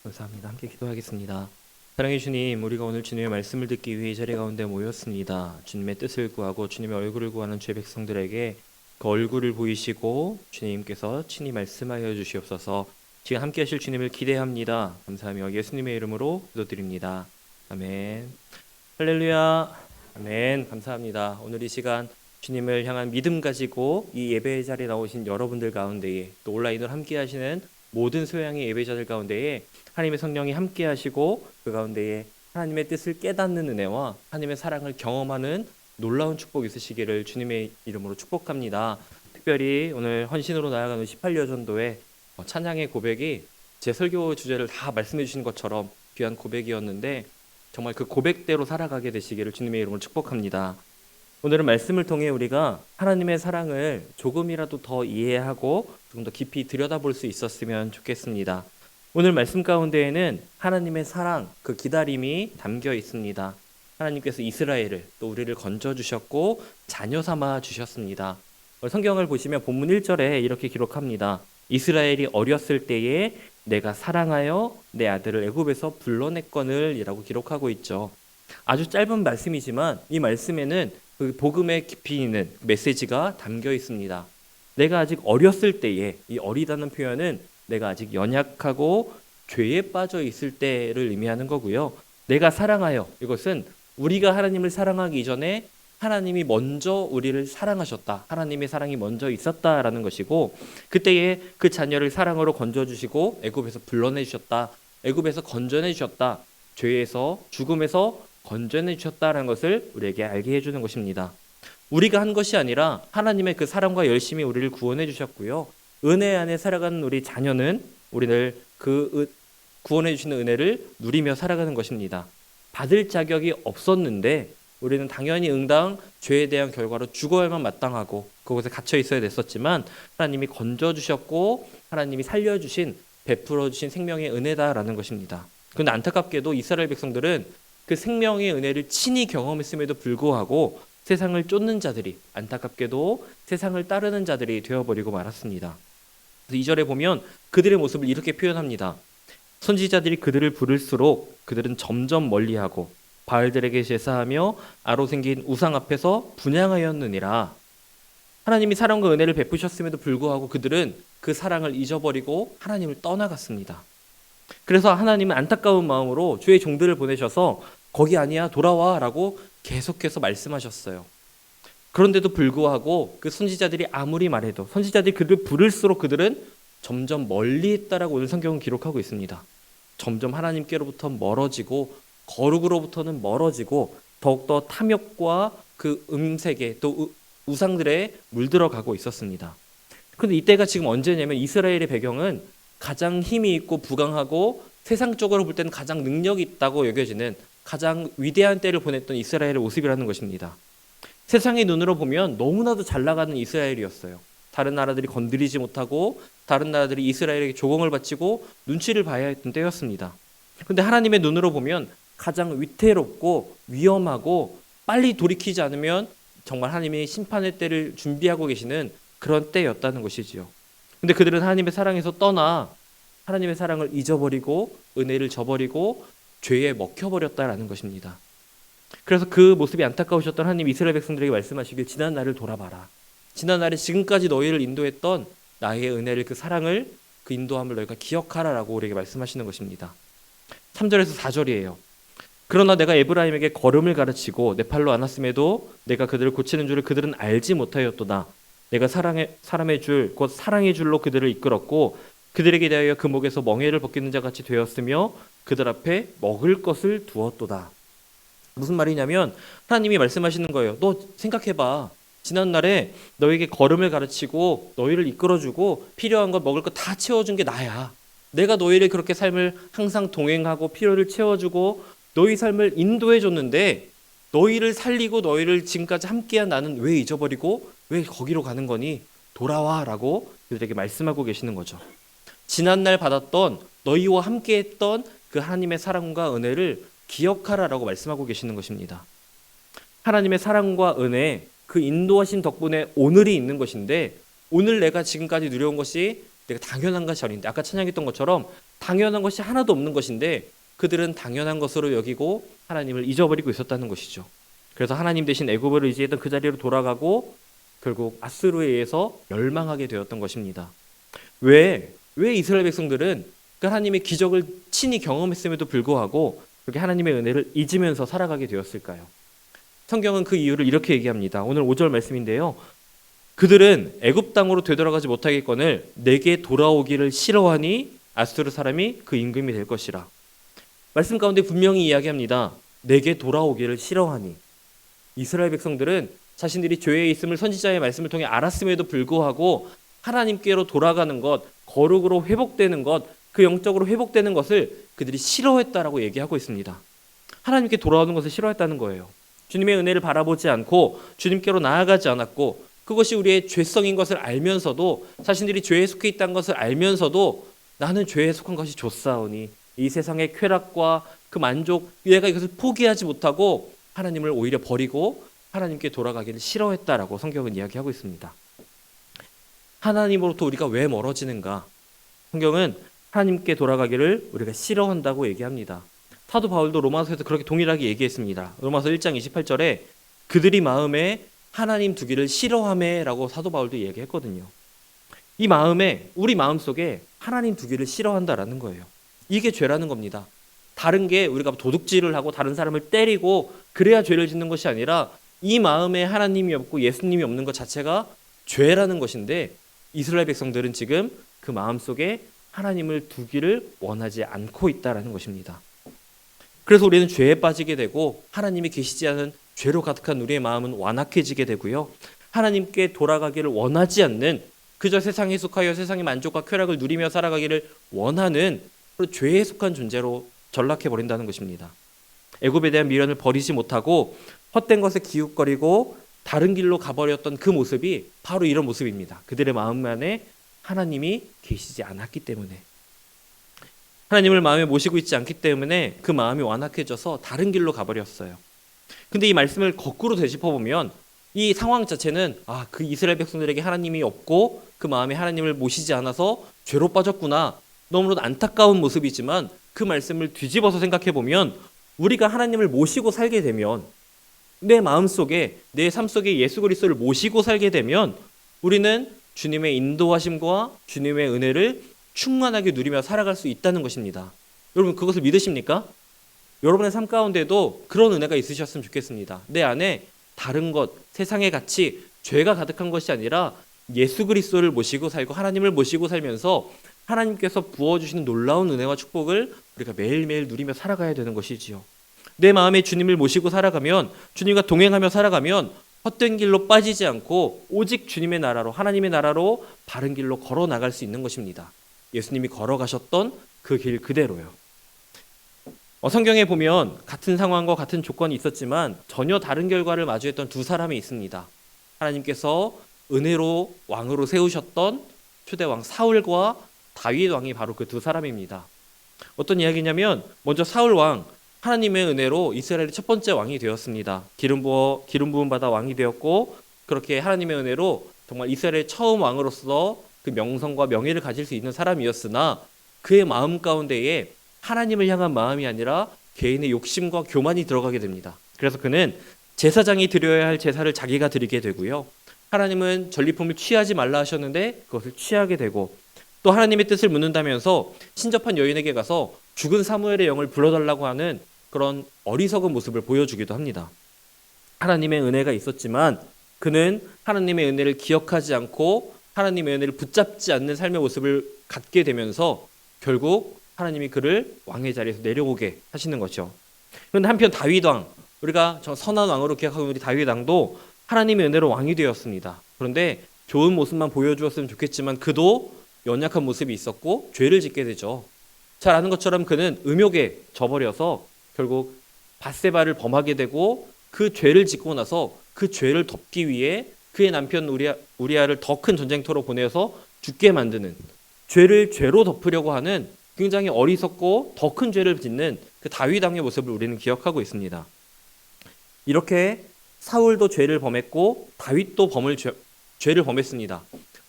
감사합니다. 함께 기도하겠습니다. 사랑해 주님, 우리가 오늘 주님의 말씀을 듣기 위해 이 자리 가운데 모였습니다. 주님의 뜻을 구하고 주님의 얼굴을 구하는 주의 백성들에게 그 얼굴을 보이시고 주님께서 친히 말씀하여 주시옵소서. 지금 함께 하실 주님을 기대합니다. 감사하며 예수님의 이름으로 기도드립니다. 아멘. 할렐루야. 아멘. 감사합니다. 오늘 이 시간 주님을 향한 믿음 가지고 이 예배의 자리에 나오신 여러분들 가운데에, 또 온라인으로 함께 하시는 모든 소양의 예배자들 가운데에 하나님의 성령이 함께 하시고 그 가운데에 하나님의 뜻을 깨닫는 은혜와 하나님의 사랑을 경험하는 놀라운 축복이 있으시기를 주님의 이름으로 축복합니다. 특별히 오늘 헌신으로 나아가는 18여 전도의 찬양의 고백이 제 설교 주제를 다 말씀해 주신 것처럼 귀한 고백이었는데, 정말 그 고백대로 살아가게 되시기를 주님의 이름으로 축복합니다. 오늘은 말씀을 통해 우리가 하나님의 사랑을 조금이라도 더 이해하고 조금 더 깊이 들여다볼 수 있었으면 좋겠습니다. 오늘 말씀 가운데에는 하나님의 사랑, 그 기다림이 담겨 있습니다. 하나님께서 이스라엘을, 또 우리를 건져주셨고 자녀 삼아 주셨습니다. 성경을 보시면 본문 1절에 이렇게 기록합니다. 이스라엘이 어렸을 때에 내가 사랑하여 내 아들을 애굽에서 불러냈거늘 이라고 기록하고 있죠. 아주 짧은 말씀이지만 이 말씀에는 그 복음의 깊이 있는 메시지가 담겨 있습니다. 내가 아직 어렸을 때에, 이 어리다는 표현은 내가 아직 연약하고 죄에 빠져 있을 때를 의미하는 거고요. 내가 사랑하여, 이것은 우리가 하나님을 사랑하기 이전에 하나님이 먼저 우리를 사랑하셨다. 하나님의 사랑이 먼저 있었다라는 것이고, 그때에 그 자녀를 사랑으로 건져주시고 애굽에서 불러내주셨다. 애굽에서 건져내주셨다. 죄에서, 죽음에서 건져내주셨다는 것을 우리에게 알게 해주는 것입니다. 우리가 한 것이 아니라 하나님의 그 사랑과 열심히 우리를 구원해 주셨고요. 은혜 안에 살아가는 우리 자녀는 우리를 그 구원해 주시는 은혜를 누리며 살아가는 것입니다. 받을 자격이 없었는데 우리는 당연히 응당 죄에 대한 결과로 죽어야만 마땅하고 그곳에 갇혀 있어야 됐었지만, 하나님이 건져주셨고 하나님이 살려주신, 베풀어주신 생명의 은혜다라는 것입니다. 그런데 안타깝게도 이스라엘 백성들은 그 생명의 은혜를 친히 경험했음에도 불구하고 세상을 쫓는 자들이, 안타깝게도 세상을 따르는 자들이 되어버리고 말았습니다. 그래서 2절에 보면 그들의 모습을 이렇게 표현합니다. 선지자들이 그들을 부를수록 그들은 점점 멀리하고 바알들에게 제사하며 아로 생긴 우상 앞에서 분향하였느니라. 하나님이 사랑과 은혜를 베푸셨음에도 불구하고 그들은 그 사랑을 잊어버리고 하나님을 떠나갔습니다. 그래서 하나님은 안타까운 마음으로 주의 종들을 보내셔서 거기 아니야, 돌아와 라고 계속해서 말씀하셨어요. 그런데도 불구하고 그 선지자들이 아무리 말해도, 선지자들이 그들을 부를수록 그들은 점점 멀리 했다라고 오늘 성경은 기록하고 있습니다. 점점 하나님께로부터 멀어지고 거룩으로부터는 멀어지고 더욱더 탐욕과 그 음색에 또 우상들에 물들어가고 있었습니다. 그런데 이때가 지금 언제냐면 이스라엘의 배경은 가장 힘이 있고 부강하고 세상적으로 볼 때는 가장 능력이 있다고 여겨지는 가장 위대한 때를 보냈던 이스라엘의 모습이라는 것입니다. 세상의 눈으로 보면 너무나도 잘 나가는 이스라엘이었어요. 다른 나라들이 건드리지 못하고 다른 나라들이 이스라엘에게 조공을 바치고 눈치를 봐야 했던 때였습니다. 그런데 하나님의 눈으로 보면 가장 위태롭고 위험하고 빨리 돌이키지 않으면 정말 하나님이 심판의 때를 준비하고 계시는 그런 때였다는 것이지요. 근데 그들은 하나님의 사랑에서 떠나 하나님의 사랑을 잊어버리고 은혜를 저버리고 죄에 먹혀버렸다라는 것입니다. 그래서 그 모습이 안타까우셨던 하나님 이스라엘 백성들에게 말씀하시길, 지난 날을 돌아봐라. 지난 날에 지금까지 너희를 인도했던 나의 은혜를, 그 사랑을, 그 인도함을 너희가 기억하라라고 우리에게 말씀하시는 것입니다. 3절에서 4절이에요. 그러나 내가 에브라임에게 걸음을 가르치고 내 팔로 안았음에도 내가 그들을 고치는 줄을 그들은 알지 못하였도다. 내가 사람의 줄, 곧 사랑의 줄로 그들을 이끌었고 그들에게 대하여 그 목에서 멍에를 벗기는 자 같이 되었으며 그들 앞에 먹을 것을 두었도다. 무슨 말이냐면 하나님이 말씀하시는 거예요. 너 생각해봐. 지난날에 너에게 걸음을 가르치고 너희를 이끌어주고 필요한 것 먹을 것 다 채워준 게 나야. 내가 너희를 그렇게 삶을 항상 동행하고 필요를 채워주고 너희 삶을 인도해줬는데 너희를 살리고 너희를 지금까지 함께한 나는 왜 잊어버리고 왜 거기로 가는 거니? 돌아와 라고 그들에게 말씀하고 계시는 거죠. 지난날 받았던, 너희와 함께했던 그 하나님의 사랑과 은혜를 기억하라라고 말씀하고 계시는 것입니다. 하나님의 사랑과 은혜, 그 인도하신 덕분에 오늘이 있는 것인데, 오늘 내가 지금까지 누려온 것이 내가 당연한 것이 아닌데, 아까 찬양했던 것처럼 당연한 것이 하나도 없는 것인데 그들은 당연한 것으로 여기고 하나님을 잊어버리고 있었다는 것이죠. 그래서 하나님 대신 애굽을 의지했던 그 자리로 돌아가고 결국 아수르에 의해서 멸망하게 되었던 것입니다. 왜 이스라엘 백성들은 그 하나님의 기적을 친히 경험했음에도 불구하고 그렇게 하나님의 은혜를 잊으면서 살아가게 되었을까요? 성경은 그 이유를 이렇게 얘기합니다. 오늘 5절 말씀인데요. 그들은 애굽 땅으로 되돌아가지 못하겠거늘 내게 돌아오기를 싫어하니 아수르 사람이 그 임금이 될 것이라. 말씀 가운데 분명히 이야기합니다. 내게 돌아오기를 싫어하니. 이스라엘 백성들은 자신들이 죄에 있음을 선지자의 말씀을 통해 알았음에도 불구하고 하나님께로 돌아가는 것, 거룩으로 회복되는 것, 그 영적으로 회복되는 것을 그들이 싫어했다라고 얘기하고 있습니다. 하나님께 돌아오는 것을 싫어했다는 거예요. 주님의 은혜를 바라보지 않고 주님께로 나아가지 않았고 그것이 우리의 죄성인 것을 알면서도 자신들이 죄에 속해 있다는 것을 알면서도 나는 죄에 속한 것이 좋사오니 이 세상의 쾌락과 그 만족 내가 이것을 포기하지 못하고 하나님을 오히려 버리고 하나님께 돌아가기를 싫어했다라고 성경은 이야기하고 있습니다. 하나님으로부터 우리가 왜 멀어지는가? 성경은 하나님께 돌아가기를 우리가 싫어한다고 얘기합니다. 사도 바울도 로마서에서 그렇게 동일하게 얘기했습니다. 로마서 1장 28절에 그들이 마음에 하나님 두기를 싫어하매라고 사도 바울도 얘기했거든요. 이 마음에 우리 마음속에 하나님 두기를 싫어한다라는 거예요. 이게 죄라는 겁니다. 다른 게 우리가 도둑질을 하고 다른 사람을 때리고 그래야 죄를 짓는 것이 아니라 이 마음에 하나님이 없고 예수님이 없는 것 자체가 죄라는 것인데 이스라엘 백성들은 지금 그 마음속에 하나님을 두기를 원하지 않고 있다라는 것입니다. 그래서 우리는 죄에 빠지게 되고 하나님이 계시지 않은 죄로 가득한 우리의 마음은 완악해지게 되고요. 하나님께 돌아가기를 원하지 않는 그저 세상에 속하여 세상의 만족과 쾌락을 누리며 살아가기를 원하는 죄에 속한 존재로 전락해 버린다는 것입니다. 애굽에 대한 미련을 버리지 못하고 헛된 것에 기웃거리고 다른 길로 가버렸던 그 모습이 바로 이런 모습입니다. 그들의 마음 안에 하나님이 계시지 않았기 때문에 하나님을 마음에 모시고 있지 않기 때문에 그 마음이 완악해져서 다른 길로 가버렸어요. 근데 이 말씀을 거꾸로 되짚어보면 이 상황 자체는 그 이스라엘 백성들에게 하나님이 없고 그 마음에 하나님을 모시지 않아서 죄로 빠졌구나. 너무나도 안타까운 모습이지만 그 말씀을 뒤집어서 생각해보면 우리가 하나님을 모시고 살게 되면 내 마음속에 내 삶 속에 예수 그리스도를 모시고 살게 되면 우리는 주님의 인도하심과 주님의 은혜를 충만하게 누리며 살아갈 수 있다는 것입니다. 여러분 그것을 믿으십니까? 여러분의 삶 가운데도 그런 은혜가 있으셨으면 좋겠습니다. 내 안에 다른 것, 세상의 가치, 죄가 가득한 것이 아니라 예수 그리스도를 모시고 살고 하나님을 모시고 살면서 하나님께서 부어주시는 놀라운 은혜와 축복을 우리가 매일매일 누리며 살아가야 되는 것이지요. 내 마음에 주님을 모시고 살아가면 주님과 동행하며 살아가면 헛된 길로 빠지지 않고 오직 주님의 나라로 하나님의 나라로 바른 길로 걸어 나갈 수 있는 것입니다. 예수님이 걸어가셨던 그 길 그대로요. 성경에 보면 같은 상황과 같은 조건이 있었지만 전혀 다른 결과를 마주했던 두 사람이 있습니다. 하나님께서 은혜로 왕으로 세우셨던 초대왕 사울과 다윗 왕이 바로 그 두 사람입니다. 어떤 이야기냐면 먼저 사울 왕 하나님의 은혜로 이스라엘의 첫 번째 왕이 되었습니다. 기름 부음 받아 왕이 되었고 그렇게 하나님의 은혜로 정말 이스라엘의 처음 왕으로서 그 명성과 명예를 가질 수 있는 사람이었으나 그의 마음 가운데에 하나님을 향한 마음이 아니라 개인의 욕심과 교만이 들어가게 됩니다. 그래서 그는 제사장이 드려야 할 제사를 자기가 드리게 되고요. 하나님은 전리품을 취하지 말라 하셨는데 그것을 취하게 되고 또 하나님의 뜻을 묻는다면서 신접한 여인에게 가서 죽은 사무엘의 영을 불러달라고 하는 그런 어리석은 모습을 보여주기도 합니다. 하나님의 은혜가 있었지만 그는 하나님의 은혜를 기억하지 않고 하나님의 은혜를 붙잡지 않는 삶의 모습을 갖게 되면서 결국 하나님이 그를 왕의 자리에서 내려오게 하시는 거죠. 그런데 한편 다윗 왕, 우리가 선한 왕으로 기억하는 우리 다윗 왕도 하나님의 은혜로 왕이 되었습니다. 그런데 좋은 모습만 보여주었으면 좋겠지만 그도 연약한 모습이 있었고 죄를 짓게 되죠. 잘 아는 것처럼 그는 음욕에 져버려서 결국 밧세바를 범하게 되고 그 죄를 짓고 나서 그 죄를 덮기 위해 그의 남편 우리아를 더 큰 전쟁터로 보내서 죽게 만드는 죄를 죄로 덮으려고 하는 굉장히 어리석고 더 큰 죄를 짓는 그 다윗 왕의 모습을 우리는 기억하고 있습니다. 이렇게 사울도 죄를 범했고 다윗도 죄를 범했습니다.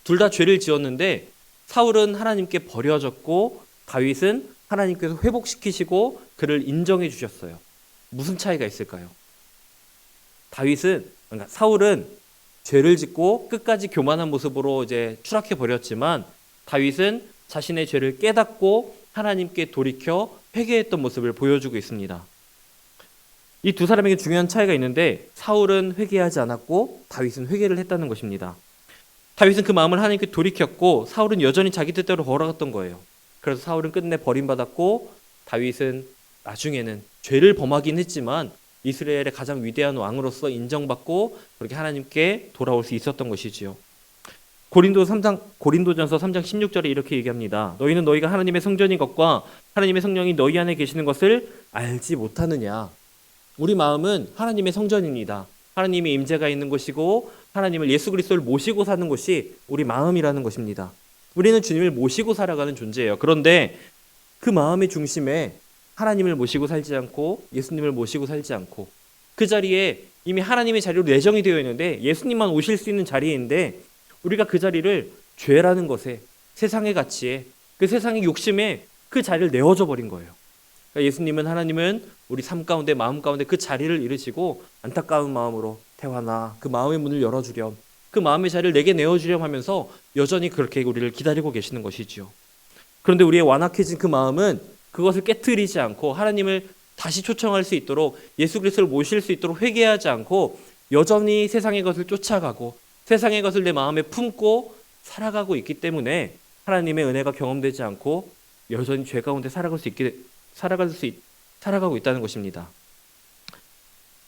둘 다 죄를 지었는데 사울은 하나님께 버려졌고 다윗은 하나님께서 회복시키시고 그를 인정해 주셨어요. 무슨 차이가 있을까요? 그러니까 사울은 죄를 짓고 끝까지 교만한 모습으로 이제 추락해 버렸지만 다윗은 자신의 죄를 깨닫고 하나님께 돌이켜 회개했던 모습을 보여주고 있습니다. 이 두 사람에게 중요한 차이가 있는데 사울은 회개하지 않았고 다윗은 회개를 했다는 것입니다. 다윗은 그 마음을 하나님께 돌이켰고 사울은 여전히 자기 뜻대로 걸어갔던 거예요. 그래서 사울은 끝내 버림받았고 다윗은 나중에는 죄를 범하긴 했지만 이스라엘의 가장 위대한 왕으로서 인정받고 그렇게 하나님께 돌아올 수 있었던 것이지요. 고린도전서 3장 16절에 이렇게 얘기합니다. 너희는 너희가 하나님의 성전인 것과 하나님의 성령이 너희 안에 계시는 것을 알지 못하느냐. 우리 마음은 하나님의 성전입니다. 하나님의 임재가 있는 곳이고 하나님을 예수 그리스도를 모시고 사는 곳이 우리 마음이라는 것입니다. 우리는 주님을 모시고 살아가는 존재예요. 그런데 그 마음의 중심에 하나님을 모시고 살지 않고 예수님을 모시고 살지 않고 그 자리에 이미 하나님의 자리로 내정이 되어 있는데 예수님만 오실 수 있는 자리인데 우리가 그 자리를 죄라는 것에 세상의 가치에 그 세상의 욕심에 그 자리를 내어줘 버린 거예요. 그러니까 예수님은 하나님은 우리 삶 가운데 마음 가운데 그 자리를 이루시고 안타까운 마음으로 태화나 그 마음의 문을 열어주렴 그 마음의 자리를 내게 내어주렴 하면서 여전히 그렇게 우리를 기다리고 계시는 것이지요. 그런데 우리의 완악해진 그 마음은 그것을 깨트리지 않고 하나님을 다시 초청할 수 있도록 예수 그리스도를 모실 수 있도록 회개하지 않고 여전히 세상의 것을 쫓아가고 세상의 것을 내 마음에 품고 살아가고 있기 때문에 하나님의 은혜가 경험되지 않고 여전히 죄 가운데 살아가고 있다는 것입니다.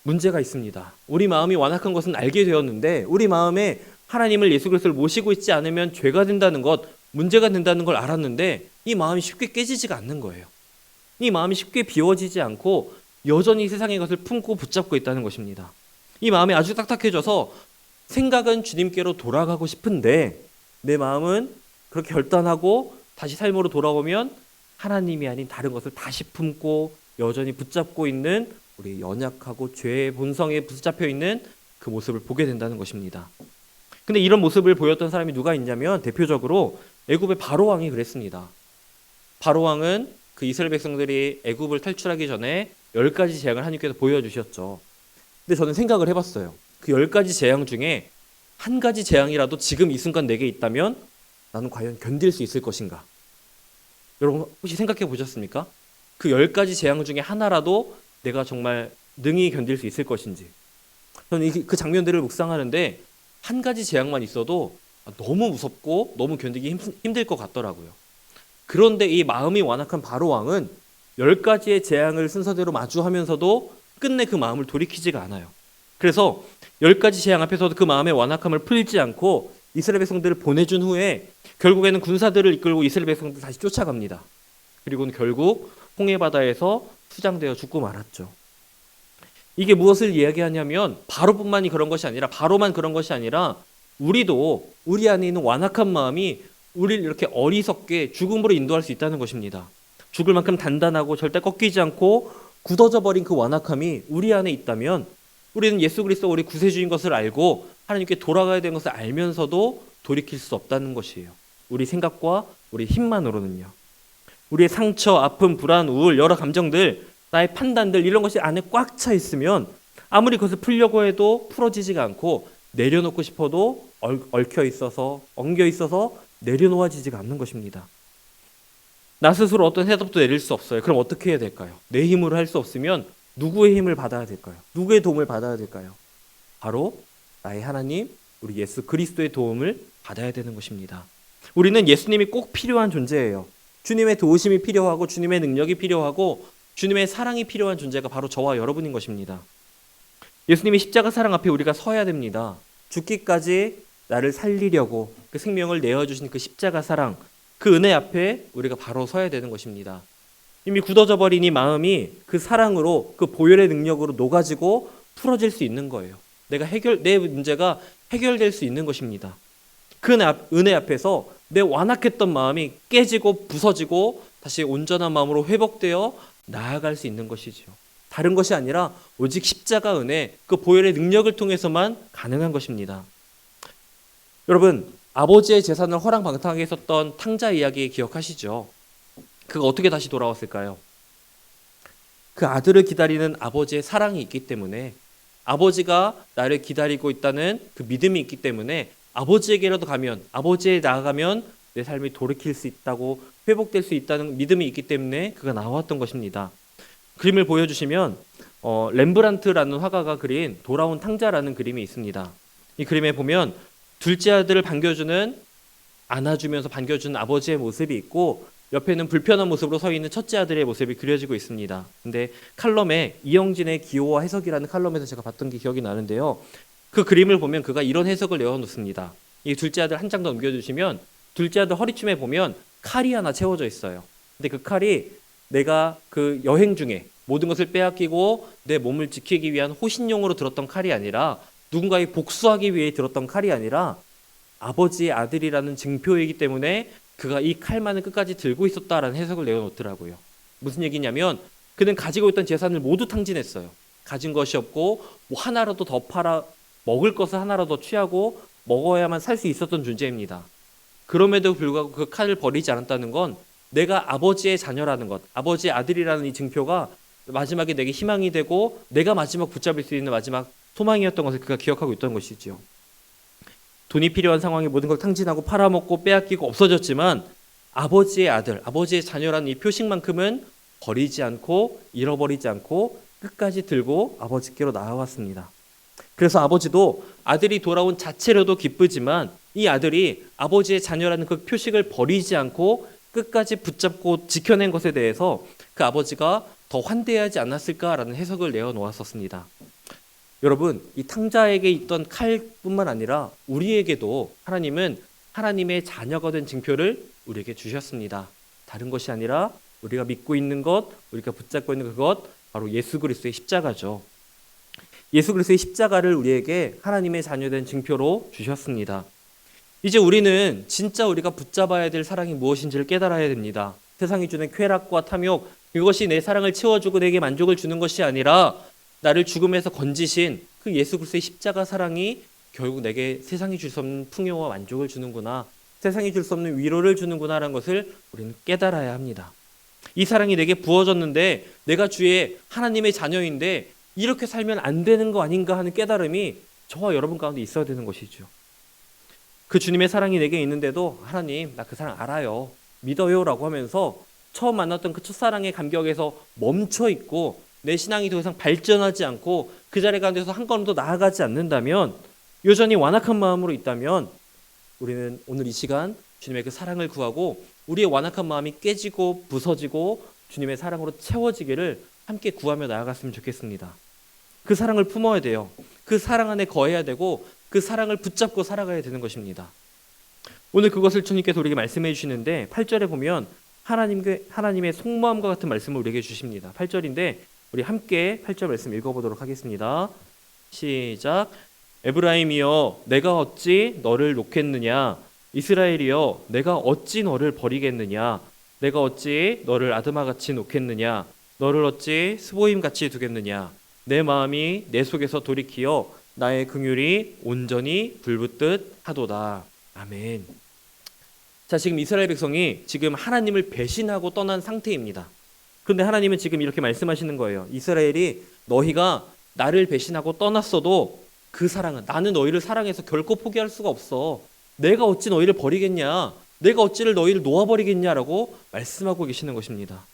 문제가 있습니다. 우리 마음이 완악한 것은 알게 되었는데 우리 마음에 하나님을 예수 그리스도를 모시고 있지 않으면 죄가 된다는 것, 문제가 된다는 걸 알았는데 이 마음이 쉽게 깨지지가 않는 거예요. 이 마음이 쉽게 비워지지 않고 여전히 세상의 것을 품고 붙잡고 있다는 것입니다. 이 마음이 아주 딱딱해져서 생각은 주님께로 돌아가고 싶은데 내 마음은 그렇게 결단하고 다시 삶으로 돌아오면 하나님이 아닌 다른 것을 다시 품고 여전히 붙잡고 있는 우리 연약하고 죄의 본성에 붙잡혀 있는 그 모습을 보게 된다는 것입니다. 근데 이런 모습을 보였던 사람이 누가 있냐면 대표적으로 애굽의 바로 왕이 그랬습니다. 바로 왕은 그 이스라엘 백성들이 애굽을 탈출하기 전에 10가지 재앙을 하나님께서 보여주셨죠. 근데 저는 생각을 해봤어요. 그 10가지 재앙 중에 한 가지 재앙이라도 지금 이 순간 내게 있다면 나는 과연 견딜 수 있을 것인가? 여러분 혹시 생각해 보셨습니까? 그 10가지 재앙 중에 하나라도 내가 정말 능히 견딜 수 있을 것인지. 저는 그 장면들을 묵상하는데 한 가지 재앙만 있어도 너무 무섭고 너무 견디기 힘들 것 같더라고요. 그런데 이 마음이 완악한 바로 왕은 10가지의 재앙을 순서대로 마주하면서도 끝내 그 마음을 돌이키지가 않아요. 그래서 10가지 재앙 앞에서도 그 마음의 완악함을 풀지 않고 이스라엘 백성들을 보내준 후에 결국에는 군사들을 이끌고 이스라엘 백성들 다시 쫓아갑니다. 그리고는 결국 홍해 바다에서 수장되어 죽고 말았죠. 이게 무엇을 이야기하냐면 바로만 그런 것이 아니라 우리도 우리 안에 있는 완악한 마음이 우리를 이렇게 어리석게 죽음으로 인도할 수 있다는 것입니다. 죽을 만큼 단단하고 절대 꺾이지 않고 굳어져 버린 그 완악함이 우리 안에 있다면 우리는 예수 그리스도 우리 구세주인 것을 알고 하나님께 돌아가야 되는 것을 알면서도 돌이킬 수 없다는 것이에요. 우리 생각과 우리 힘만으로는요. 우리의 상처, 아픔, 불안, 우울, 여러 감정들, 나의 판단들 이런 것이 안에 꽉 차 있으면 아무리 그것을 풀려고 해도 풀어지지가 않고 내려놓고 싶어도 엉겨 있어서 내려놓아지지가 않는 것입니다. 나 스스로 어떤 해답도 내릴 수 없어요. 그럼 어떻게 해야 될까요? 내 힘으로 할 수 없으면 누구의 힘을 받아야 될까요? 누구의 도움을 받아야 될까요? 바로 나의 하나님, 우리 예수 그리스도의 도움을 받아야 되는 것입니다. 우리는 예수님이 꼭 필요한 존재예요. 주님의 도우심이 필요하고 주님의 능력이 필요하고 주님의 사랑이 필요한 존재가 바로 저와 여러분인 것입니다. 예수님의 십자가 사랑 앞에 우리가 서야 됩니다. 죽기까지 나를 살리려고 그 생명을 내어주신 그 십자가 사랑, 그 은혜 앞에 우리가 바로 서야 되는 것입니다. 이미 굳어져 버린 이 마음이 그 사랑으로 그 보혈의 능력으로 녹아지고 풀어질 수 있는 거예요. 내 문제가 해결될 수 있는 것입니다. 그 은혜 앞에서 내 완악했던 마음이 깨지고 부서지고 다시 온전한 마음으로 회복되어 나아갈 수 있는 것이죠. 다른 것이 아니라 오직 십자가 은혜, 그 보혈의 능력을 통해서만 가능한 것입니다. 여러분, 아버지의 재산을 허랑방탕하게 썼던 탕자 이야기 기억하시죠? 그가 어떻게 다시 돌아왔을까요? 그 아들을 기다리는 아버지의 사랑이 있기 때문에, 아버지가 나를 기다리고 있다는 그 믿음이 있기 때문에 아버지에게라도 가면, 아버지에 나아가면 내 삶이 돌이킬 수 있다고, 회복될 수 있다는 믿음이 있기 때문에 그가 나왔던 것입니다. 그림을 보여주시면 렘브란트라는 화가가 그린 돌아온 탕자라는 그림이 있습니다. 이 그림에 보면 둘째 아들을 반겨주는, 안아주면서 반겨주는 아버지의 모습이 있고, 옆에는 불편한 모습으로 서 있는 첫째 아들의 모습이 그려지고 있습니다. 근데 칼럼에 이영진의 기호와 해석이라는 칼럼에서 제가 봤던 게 기억이 나는데요. 그 그림을 보면 그가 이런 해석을 내어놓습니다. 이 둘째 아들 한 장 더 넘겨주시면 둘째 아들 허리춤에 보면 칼이 하나 채워져 있어요. 근데 그 칼이 내가 그 여행 중에 모든 것을 빼앗기고 내 몸을 지키기 위한 호신용으로 들었던 칼이 아니라, 누군가에 복수하기 위해 들었던 칼이 아니라 아버지의 아들이라는 증표이기 때문에 그가 이 칼만을 끝까지 들고 있었다라는 해석을 내어놓더라고요. 무슨 얘기냐면 그는 가지고 있던 재산을 모두 탕진했어요. 가진 것이 없고 뭐 하나라도 더 팔아 먹을 것을 하나라도 취하고 먹어야만 살 수 있었던 존재입니다. 그럼에도 불구하고 그 칼을 버리지 않았다는 건 내가 아버지의 자녀라는 것, 아버지의 아들이라는 이 증표가 마지막에 내게 희망이 되고 내가 마지막 붙잡을 수 있는 마지막 소망이었던 것을 그가 기억하고 있던 것이지요. 돈이 필요한 상황에 모든 걸 탕진하고 팔아먹고 빼앗기고 없어졌지만 아버지의 아들, 아버지의 자녀라는 이 표식만큼은 버리지 않고 잃어버리지 않고 끝까지 들고 아버지께로 나아왔습니다. 그래서 아버지도 아들이 돌아온 자체로도 기쁘지만 이 아들이 아버지의 자녀라는 그 표식을 버리지 않고 끝까지 붙잡고 지켜낸 것에 대해서 그 아버지가 더 환대하지 않았을까라는 해석을 내어놓았었습니다. 여러분, 이 탕자에게 있던 칼뿐만 아니라 우리에게도 하나님은 하나님의 자녀가 된 증표를 우리에게 주셨습니다. 다른 것이 아니라 우리가 믿고 있는 것, 우리가 붙잡고 있는 그것, 바로 예수 그리스도의 십자가죠. 예수 그리스도의 십자가를 우리에게 하나님의 자녀된 증표로 주셨습니다. 이제 우리는 진짜 우리가 붙잡아야 될 사랑이 무엇인지를 깨달아야 됩니다. 세상이 주는 쾌락과 탐욕, 이것이 내 사랑을 채워주고 내게 만족을 주는 것이 아니라 나를 죽음에서 건지신 그 예수 그리스도의 십자가 사랑이 결국 내게 세상이 줄 수 없는 풍요와 만족을 주는구나, 세상이 줄 수 없는 위로를 주는구나라는 것을 우리는 깨달아야 합니다. 이 사랑이 내게 부어졌는데 내가 주의 하나님의 자녀인데 이렇게 살면 안 되는 거 아닌가 하는 깨달음이 저와 여러분 가운데 있어야 되는 것이죠. 그 주님의 사랑이 내게 있는데도 하나님, 나 그 사랑 알아요, 믿어요 라고 하면서 처음 만났던 그 첫사랑의 감격에서 멈춰 있고 내 신앙이 더 이상 발전하지 않고 그 자리 가운데서 한 걸음 더 나아가지 않는다면, 여전히 완악한 마음으로 있다면 우리는 오늘 이 시간 주님의 그 사랑을 구하고 우리의 완악한 마음이 깨지고 부서지고 주님의 사랑으로 채워지기를 함께 구하며 나아갔으면 좋겠습니다. 그 사랑을 품어야 돼요. 그 사랑 안에 거해야 되고 그 사랑을 붙잡고 살아가야 되는 것입니다. 오늘 그것을 주님께서 우리에게 말씀해 주시는데 8절에 보면 하나님의 속마음과 같은 말씀을 우리에게 주십니다. 8절인데 우리 함께 8절 말씀 읽어보도록 하겠습니다. 시작. 에브라임이여 내가 어찌 너를 놓겠느냐, 이스라엘이여 내가 어찌 너를 버리겠느냐, 내가 어찌 너를 아드마같이 놓겠느냐, 너를 어찌 스보임같이 두겠느냐, 내 마음이 내 속에서 돌이키어 나의 긍휼이 온전히 불붙듯 하도다. 아멘. 자, 지금 이스라엘 백성이 지금 하나님을 배신하고 떠난 상태입니다. 그런데 하나님은 지금 이렇게 말씀하시는 거예요. 이스라엘이 너희가 나를 배신하고 떠났어도 그 사랑은, 나는 너희를 사랑해서 결코 포기할 수가 없어. 내가 어찌 너희를 버리겠냐, 내가 어찌를 너희를 놓아버리겠냐라고 말씀하고 계시는 것입니다.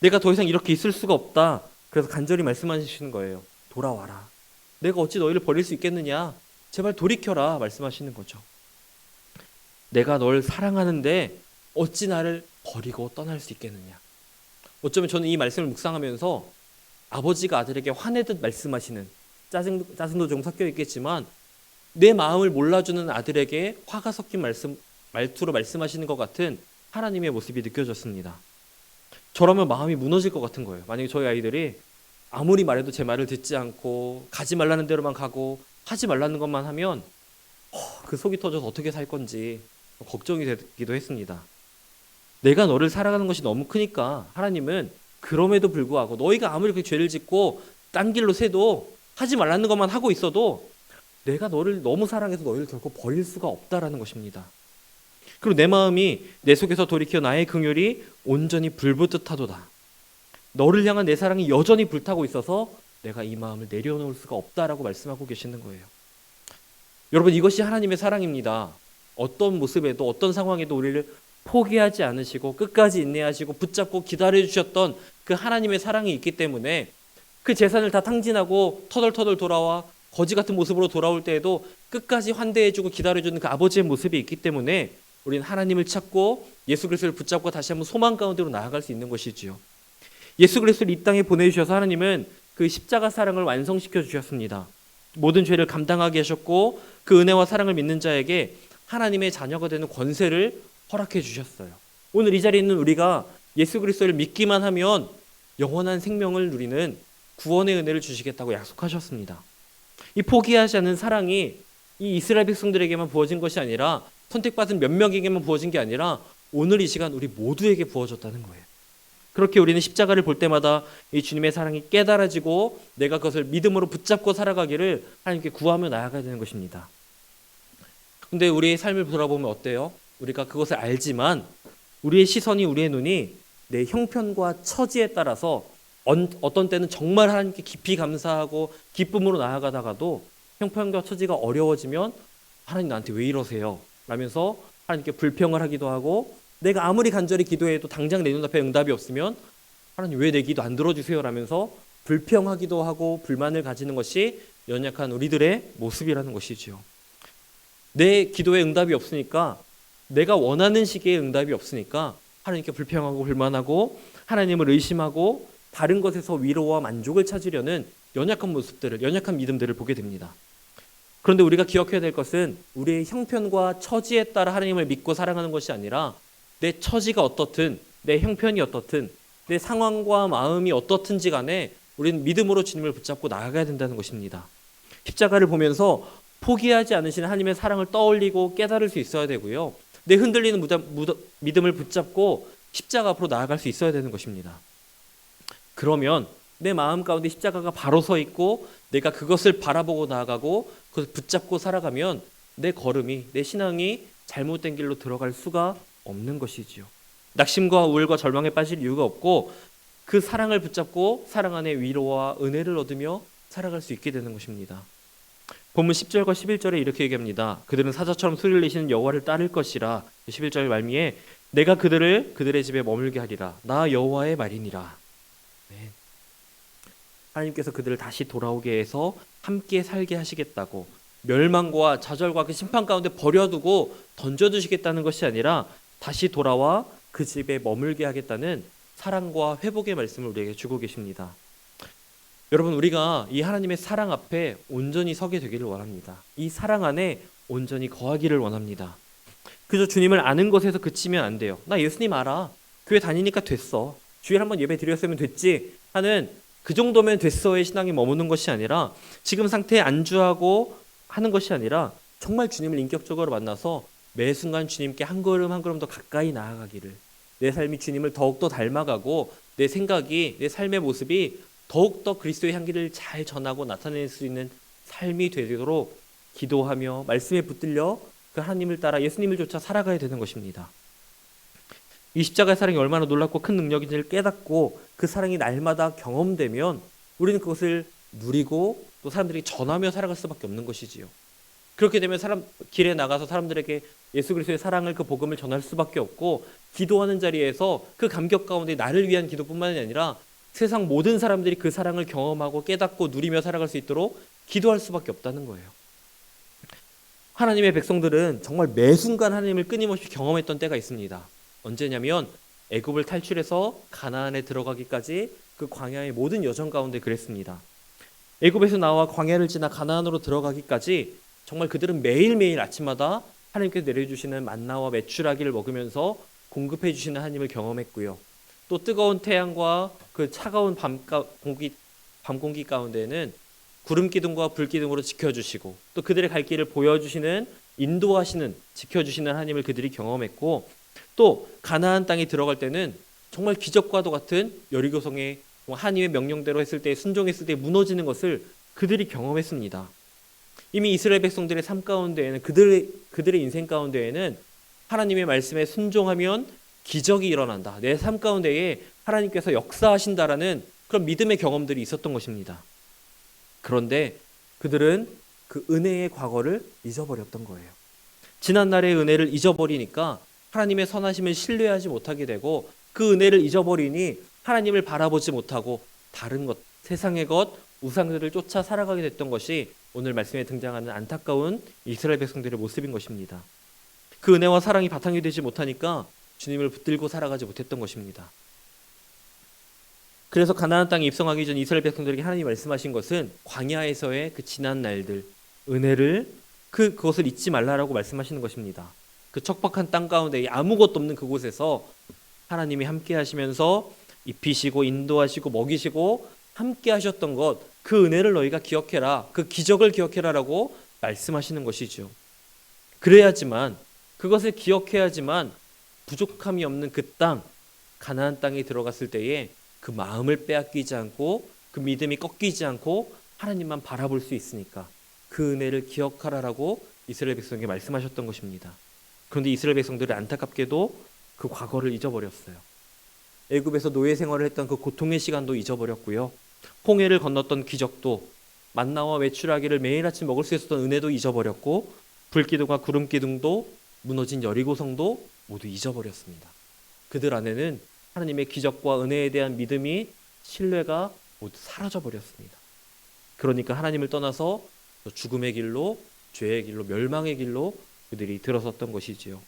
내가 더 이상 이렇게 있을 수가 없다. 그래서 간절히 말씀하시는 거예요. 돌아와라. 내가 어찌 너희를 버릴 수 있겠느냐, 제발 돌이켜라 말씀하시는 거죠. 내가 널 사랑하는데 어찌 나를 버리고 떠날 수 있겠느냐. 어쩌면 저는 이 말씀을 묵상하면서 아버지가 아들에게 화내듯 말씀하시는, 짜증도 좀 섞여 있겠지만 내 마음을 몰라주는 아들에게 화가 섞인 말투로 말씀하시는 것 같은 하나님의 모습이 느껴졌습니다. 저라면 마음이 무너질 것 같은 거예요. 만약에 저희 아이들이 아무리 말해도 제 말을 듣지 않고 가지 말라는 대로만 가고 하지 말라는 것만 하면 그 속이 터져서 어떻게 살 건지 걱정이 되기도 했습니다. 내가 너를 사랑하는 것이 너무 크니까 하나님은 그럼에도 불구하고 너희가 아무리 그 죄를 짓고 딴 길로 새도 하지 말라는 것만 하고 있어도 내가 너를 너무 사랑해서 너희를 결코 버릴 수가 없다라는 것입니다. 그리고 내 마음이 내 속에서 돌이켜 나의 긍휼이 온전히 불붙듯하도다. 너를 향한 내 사랑이 여전히 불타고 있어서 내가 이 마음을 내려놓을 수가 없다라고 말씀하고 계시는 거예요. 여러분, 이것이 하나님의 사랑입니다. 어떤 모습에도 어떤 상황에도 우리를 포기하지 않으시고 끝까지 인내하시고 붙잡고 기다려주셨던 그 하나님의 사랑이 있기 때문에 그 재산을 다 탕진하고 터덜터덜 돌아와 거지 같은 모습으로 돌아올 때에도 끝까지 환대해주고 기다려주는 그 아버지의 모습이 있기 때문에 우리는 하나님을 찾고 예수 그리스도를 붙잡고 다시 한번 소망 가운데로 나아갈 수 있는 것이지요. 예수 그리스도를 이 땅에 보내주셔서 하나님은 그 십자가 사랑을 완성시켜 주셨습니다. 모든 죄를 감당하게 하셨고 그 은혜와 사랑을 믿는 자에게 하나님의 자녀가 되는 권세를 허락해 주셨어요. 오늘 이 자리에 있는 우리가 예수 그리스도를 믿기만 하면 영원한 생명을 누리는 구원의 은혜를 주시겠다고 약속하셨습니다. 이 포기하지 않는 사랑이 이 이스라엘 백성들에게만 부어진 것이 아니라 선택받은 몇 명에게만 부어진 게 아니라 오늘 이 시간 우리 모두에게 부어졌다는 거예요. 그렇게 우리는 십자가를 볼 때마다 이 주님의 사랑이 깨달아지고 내가 그것을 믿음으로 붙잡고 살아가기를 하나님께 구하며 나아가야 되는 것입니다. 근데 우리의 삶을 돌아보면 어때요? 우리가 그것을 알지만 우리의 시선이, 우리의 눈이 내 형편과 처지에 따라서 어떤 때는 정말 하나님께 깊이 감사하고 기쁨으로 나아가다가도 형편과 처지가 어려워지면 하나님 나한테 왜 이러세요? 라면서 하나님께 불평을 하기도 하고 내가 아무리 간절히 기도해도 당장 내 눈앞에 응답이 없으면 하나님 왜 내 기도 안 들어주세요? 라면서 불평하기도 하고 불만을 가지는 것이 연약한 우리들의 모습이라는 것이지요. 내 기도에 응답이 없으니까 내가 원하는 시기에 응답이 없으니까 하나님께 불평하고 불만하고 하나님을 의심하고 다른 것에서 위로와 만족을 찾으려는 연약한 모습들을, 연약한 믿음들을 보게 됩니다. 그런데 우리가 기억해야 될 것은 우리의 형편과 처지에 따라 하나님을 믿고 사랑하는 것이 아니라 내 처지가 어떻든 내 형편이 어떻든 내 상황과 마음이 어떻든지 간에 우리는 믿음으로 주님을 붙잡고 나아가야 된다는 것입니다. 십자가를 보면서 포기하지 않으시는 하나님의 사랑을 떠올리고 깨달을 수 있어야 되고요. 내 흔들리는 믿음을 붙잡고 십자가 앞으로 나아갈 수 있어야 되는 것입니다. 그러면 내 마음 가운데 십자가가 바로 서 있고 내가 그것을 바라보고 나아가고 그것을 붙잡고 살아가면 내 걸음이, 내 신앙이 잘못된 길로 들어갈 수가 없는 것이지요. 낙심과 우울과 절망에 빠질 이유가 없고 그 사랑을 붙잡고 사랑 안에 위로와 은혜를 얻으며 살아갈 수 있게 되는 것입니다. 본문 10절과 11절에 이렇게 얘기합니다. 그들은 사자처럼 소리를 내시는 여호와를 따를 것이라. 11절 말미에 내가 그들의 집에 머물게 하리라. 나 여호와의 말이니라. 네. 하나님께서 그들을 다시 돌아오게 해서 함께 살게 하시겠다고, 멸망과 좌절과 그 심판 가운데 버려두고 던져두시겠다는 것이 아니라 다시 돌아와 그 집에 머물게 하겠다는 사랑과 회복의 말씀을 우리에게 주고 계십니다. 여러분, 우리가 이 하나님의 사랑 앞에 온전히 서게 되기를 원합니다. 이 사랑 안에 온전히 거하기를 원합니다. 그저 주님을 아는 것에서 그치면 안 돼요. 나 예수님 알아. 교회 다니니까 됐어. 주일 한번 예배 드렸으면 됐지 하는 그 정도면 됐어의 신앙에 머무는 것이 아니라 지금 상태에 안주하고 하는 것이 아니라 정말 주님을 인격적으로 만나서 매 순간 주님께 한 걸음 한 걸음 더 가까이 나아가기를, 내 삶이 주님을 더욱더 닮아가고 내 생각이, 내 삶의 모습이 더욱더 그리스도의 향기를 잘 전하고 나타낼 수 있는 삶이 되도록 기도하며 말씀에 붙들려 그 하나님을 따라 예수님을 쫓아 살아가야 되는 것입니다. 이 십자가의 사랑이 얼마나 놀랍고 큰 능력인지를 깨닫고 그 사랑이 날마다 경험되면 우리는 그것을 누리고 또 사람들이 전하며 살아갈 수밖에 없는 것이지요. 그렇게 되면 길에 나가서 사람들에게 예수 그리스도의 사랑을, 그 복음을 전할 수밖에 없고, 기도하는 자리에서 그 감격 가운데 나를 위한 기도뿐만이 아니라 세상 모든 사람들이 그 사랑을 경험하고 깨닫고 누리며 살아갈 수 있도록 기도할 수밖에 없다는 거예요. 하나님의 백성들은 정말 매 순간 하나님을 끊임없이 경험했던 때가 있습니다. 언제냐면 애굽을 탈출해서 가나안에 들어가기까지 그 광야의 모든 여정 가운데 그랬습니다. 애굽에서 나와 광야를 지나 가나안으로 들어가기까지 정말 그들은 매일매일 아침마다 하나님께서 내려주시는 만나와 메추라기를 먹으면서 공급해 주시는 하나님을 경험했고요. 또 뜨거운 태양과 그 차가운 밤 공기 가운데는 구름 기둥과 불 기둥으로 지켜주시고 또 그들의 갈 길을 보여주시는, 인도하시는, 지켜주시는 하나님을 그들이 경험했고, 또 가나안 땅에 들어갈 때는 정말 기적과도 같은 여리고성에 하나님의 명령대로 했을 때, 순종했을 때 무너지는 것을 그들이 경험했습니다. 이미 이스라엘 백성들의 삶 가운데에는, 그들의 인생 가운데에는 하나님의 말씀에 순종하면 기적이 일어난다. 내 삶 가운데에 하나님께서 역사하신다라는 그런 믿음의 경험들이 있었던 것입니다. 그런데 그들은 그 은혜의 과거를 잊어버렸던 거예요. 지난날의 은혜를 잊어버리니까 하나님의 선하심을 신뢰하지 못하게 되고 그 은혜를 잊어버리니 하나님을 바라보지 못하고 다른 것, 세상의 것, 우상들을 쫓아 살아가게 됐던 것이 오늘 말씀에 등장하는 안타까운 이스라엘 백성들의 모습인 것입니다. 그 은혜와 사랑이 바탕이 되지 못하니까 주님을 붙들고 살아가지 못했던 것입니다. 그래서 가나안 땅에 입성하기 전 이스라엘 백성들에게 하나님이 말씀하신 것은 광야에서의 그 지난 날들, 은혜를 그것을 잊지 말라라고 말씀하시는 것입니다. 그 척박한 땅 가운데 아무것도 없는 그곳에서 하나님이 함께 하시면서 입히시고 인도하시고 먹이시고 함께 하셨던 것, 그 은혜를 너희가 기억해라, 그 기적을 기억해라라고 말씀하시는 것이죠. 그래야지만, 그것을 기억해야지만 부족함이 없는 그 땅, 가나안 땅에 들어갔을 때에 그 마음을 빼앗기지 않고 그 믿음이 꺾이지 않고 하나님만 바라볼 수 있으니까 그 은혜를 기억하라라고 이스라엘 백성에게 말씀하셨던 것입니다. 그런데 이스라엘 백성들은 안타깝게도 그 과거를 잊어버렸어요. 애굽에서 노예 생활을 했던 그 고통의 시간도 잊어버렸고요. 홍해를 건넜던 기적도, 만나와 메추라기를 매일 아침 먹을 수 있었던 은혜도 잊어버렸고, 불기둥과 구름기둥도, 무너진 여리고성도 모두 잊어버렸습니다. 그들 안에는 하나님의 기적과 은혜에 대한 믿음이, 신뢰가 모두 사라져버렸습니다. 그러니까 하나님을 떠나서 죽음의 길로, 죄의 길로, 멸망의 길로 그들이 들어섰던 것이지요.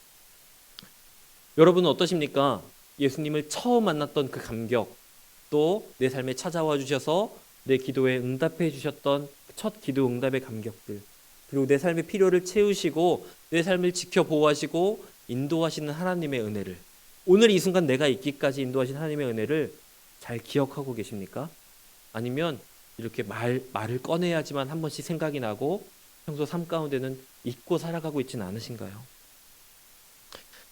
여러분은 어떠십니까? 예수님을 처음 만났던 그 감격, 또 내 삶에 찾아와 주셔서 내 기도에 응답해 주셨던 첫 기도 응답의 감격들, 그리고 내 삶의 필요를 채우시고 내 삶을 지켜 보호하시고 인도하시는 하나님의 은혜를, 오늘 이 순간 내가 있기까지 인도하신 하나님의 은혜를 잘 기억하고 계십니까? 아니면 이렇게 말을 꺼내야지만 한 번씩 생각이 나고 평소 삶 가운데는 잊고 살아가고 있지는 않으신가요?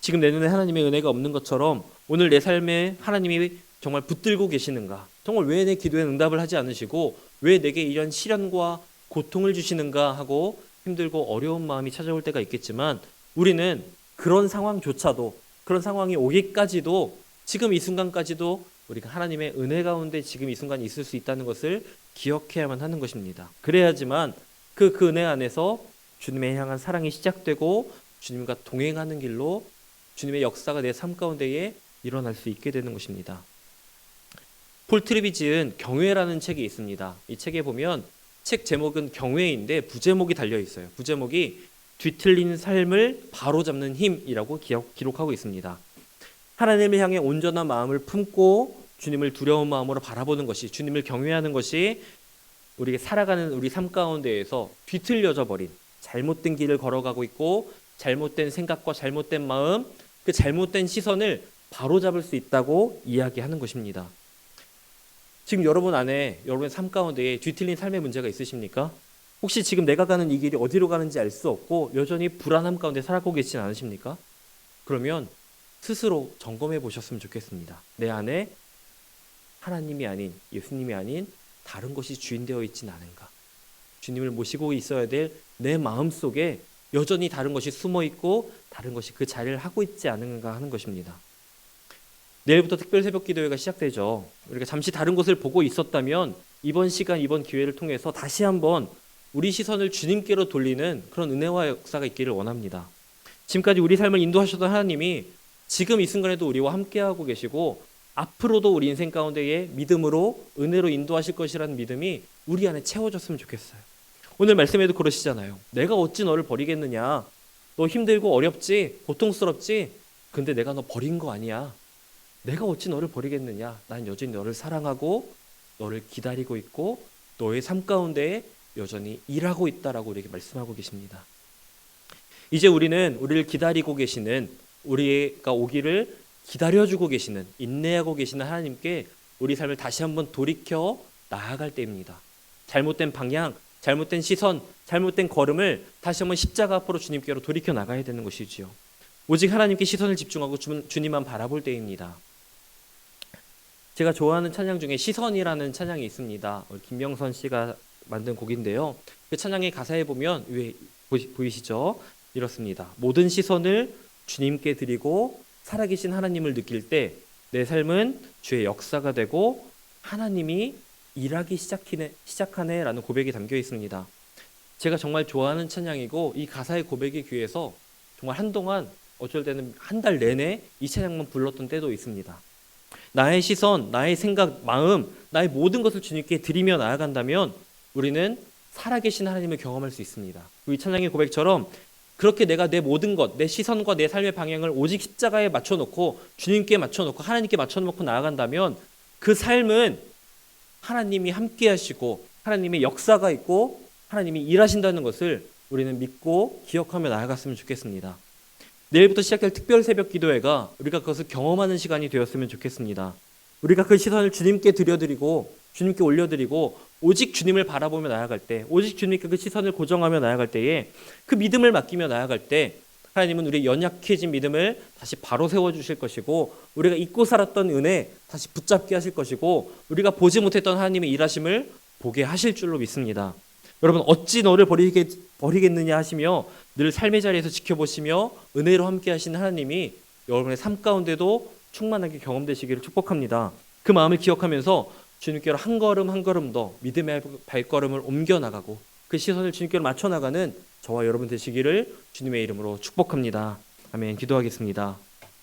지금 내 눈에 하나님의 은혜가 없는 것처럼 오늘 내 삶에 하나님이 정말 붙들고 계시는가? 정말 왜 내 기도에 응답을 하지 않으시고 왜 내게 이런 시련과 고통을 주시는가 하고 힘들고 어려운 마음이 찾아올 때가 있겠지만, 우리는 그런 상황조차도, 그런 상황이 오기까지도, 지금 이 순간까지도 우리가 하나님의 은혜 가운데 지금 이 순간 있을 수 있다는 것을 기억해야만 하는 것입니다. 그래야지만 그 은혜 안에서 주님에 향한 사랑이 시작되고 주님과 동행하는 길로 주님의 역사가 내 삶 가운데에 일어날 수 있게 되는 것입니다. 폴 트리비 지은 경외라는 책이 있습니다. 이 책에 보면 책 제목은 경외인데 부제목이 달려 있어요. 부제목이 뒤틀린 삶을 바로잡는 힘이라고 기록하고 있습니다. 하나님을 향해 온전한 마음을 품고 주님을 두려운 마음으로 바라보는 것이, 주님을 경외하는 것이 우리가 살아가는 우리 삶 가운데에서 뒤틀려져 버린, 잘못된 길을 걸어가고 있고 잘못된 생각과 잘못된 마음, 그 잘못된 시선을 바로잡을 수 있다고 이야기하는 것입니다. 지금 여러분 안에, 여러분의 삶 가운데에 뒤틀린 삶의 문제가 있으십니까? 혹시 지금 내가 가는 이 길이 어디로 가는지 알 수 없고 여전히 불안함 가운데 살아가고 계시지 않으십니까? 그러면 스스로 점검해 보셨으면 좋겠습니다. 내 안에 하나님이 아닌, 예수님이 아닌 다른 것이 주인되어 있진 않은가? 주님을 모시고 있어야 될 내 마음 속에 여전히 다른 것이 숨어 있고 다른 것이 그 자리를 하고 있지 않은가 하는 것입니다. 내일부터 특별 새벽 기도회가 시작되죠. 우리가 잠시 다른 곳을 보고 있었다면 이번 시간, 이번 기회를 통해서 다시 한번 우리 시선을 주님께로 돌리는 그런 은혜와 역사가 있기를 원합니다. 지금까지 우리 삶을 인도하셨던 하나님이 지금 이 순간에도 우리와 함께하고 계시고 앞으로도 우리 인생 가운데에 믿음으로, 은혜로 인도하실 것이라는 믿음이 우리 안에 채워졌으면 좋겠어요. 오늘 말씀에도 그러시잖아요. 내가 어찌 너를 버리겠느냐? 너 힘들고 어렵지? 고통스럽지? 근데 내가 너 버린 거 아니야. 내가 어찌 너를 버리겠느냐? 난 여전히 너를 사랑하고 너를 기다리고 있고 너의 삶 가운데 여전히 일하고 있다라고 우리에게 말씀하고 계십니다. 이제 우리는 우리를 기다리고 계시는, 우리가 오기를 기다려주고 계시는, 인내하고 계시는 하나님께 우리 삶을 다시 한번 돌이켜 나아갈 때입니다. 잘못된 방향, 잘못된 시선, 잘못된 걸음을 다시 한번 십자가 앞으로 주님께로 돌이켜 나가야 되는 것이지요. 오직 하나님께 시선을 집중하고 주님만 바라볼 때입니다. 제가 좋아하는 찬양 중에 시선이라는 찬양이 있습니다. 김명선 씨가 만든 곡인데요. 그 찬양의 가사에 보면 위에 보이시죠? 이렇습니다. 모든 시선을 주님께 드리고 살아계신 하나님을 느낄 때 내 삶은 주의 역사가 되고 하나님이 일하기 시작하네라는 고백이 담겨 있습니다. 제가 정말 좋아하는 찬양이고 이 가사의 고백에 귀해서 정말 한동안 어쩔 때는 한 달 내내 이 찬양만 불렀던 때도 있습니다. 나의 시선, 나의 생각, 마음, 나의 모든 것을 주님께 드리며 나아간다면 우리는 살아계신 하나님을 경험할 수 있습니다. 이 찬양의 고백처럼 그렇게 내가 내 모든 것, 내 시선과 내 삶의 방향을 오직 십자가에 맞춰놓고 주님께 맞춰놓고 하나님께 맞춰놓고 나아간다면 그 삶은 하나님이 함께 하시고 하나님의 역사가 있고 하나님이 일하신다는 것을 우리는 믿고 기억하며 나아갔으면 좋겠습니다. 내일부터 시작할 특별 새벽 기도회가 우리가 그것을 경험하는 시간이 되었으면 좋겠습니다. 우리가 그 시선을 주님께 드려드리고 주님께 올려드리고 오직 주님을 바라보며 나아갈 때, 오직 주님께 그 시선을 고정하며 나아갈 때에 그 믿음을 맡기며 나아갈 때 하나님은 우리의 연약해진 믿음을 다시 바로 세워주실 것이고 우리가 잊고 살았던 은혜 다시 붙잡게 하실 것이고 우리가 보지 못했던 하나님의 일하심을 보게 하실 줄로 믿습니다. 여러분 어찌 너를 버리겠느냐 하시며 늘 삶의 자리에서 지켜보시며 은혜로 함께 하시는 하나님이 여러분의 삶 가운데도 충만하게 경험되시기를 축복합니다. 그 마음을 기억하면서 주님께로 한 걸음 한 걸음 더 믿음의 발걸음을 옮겨나가고 그 시선을 주님께로 맞춰나가는 저와 여러분 되시기를 주님의 이름으로 축복합니다. 아멘. 기도하겠습니다.